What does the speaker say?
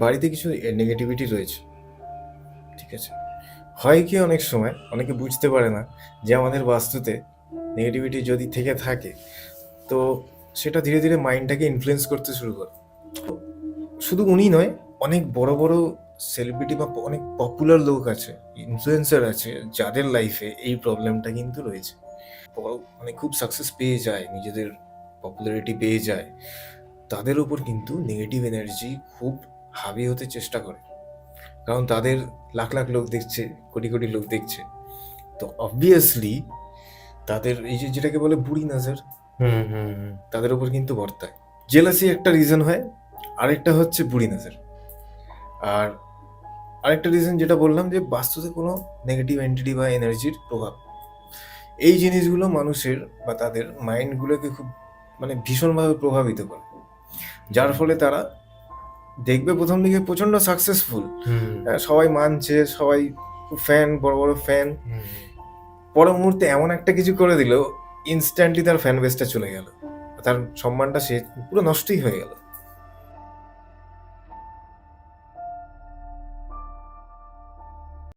বাড়িতে কিছু নেগেটিভিটি রয়েছে, ঠিক আছে? হয় কি অনেক সময় অনেকে বুঝতে পারে না যে আমাদের বাস্তুতে নেগেটিভিটি যদি থেকে থাকে তো সেটা ধীরে ধীরে মাইন্ডটাকে ইনফ্লুয়েন্স করতে শুরু করে। শুধু উনি নয়, অনেক বড় বড় সেলিব্রিটি বা অনেক পপুলার লোক আছে, ইনফ্লুয়েন্সার আছে, যাদের লাইফে এই প্রবলেমটা কিন্তু রয়েছে। বড় মানে খুব সাকসেস পেয়ে যায়, নিজেদের পপুলারিটি পেয়ে যায়, তাদের উপর কিন্তু নেগেটিভ এনার্জি খুব হাবি হতে চেষ্টা করে, কারণ তাদের লাখ লাখ লোক দেখছে, কোটি কোটি লোক দেখছে। তো অবভিয়াসলি তাদের এই যে যেটাকে বলে বুড়ি নজর, হুম হুম হুম। তাদের উপর কিন্তু বর্তায়। জেলাসি একটা রিজন হয়, আরেকটা হচ্ছে বুড়ি নজর। আর আরেকটা রিজন যেটা বললাম, যে বাস্তুতে কোনো নেগেটিভ এন্টিটি বা এনার্জির প্রভাব, এই জিনিসগুলো মানুষের বা তাদের মাইন্ডগুলোকে খুব মানে ভীষণভাবে প্রভাবিত করে, যার ফলে তারা দেখবে প্রথম দিকে প্রচণ্ড সাকসেসফুল, হুম সবাই মানছে, সবাই খুব ফ্যান, বড় বড় ফ্যান। হুম। পর মুহূর্তে এমন একটা কিছু করে দিল, ইনস্ট্যান্টলি তার ফ্যান বেসটা চলে গেল, তার সম্মানটা সে পুরো নষ্টই হয়ে গেল।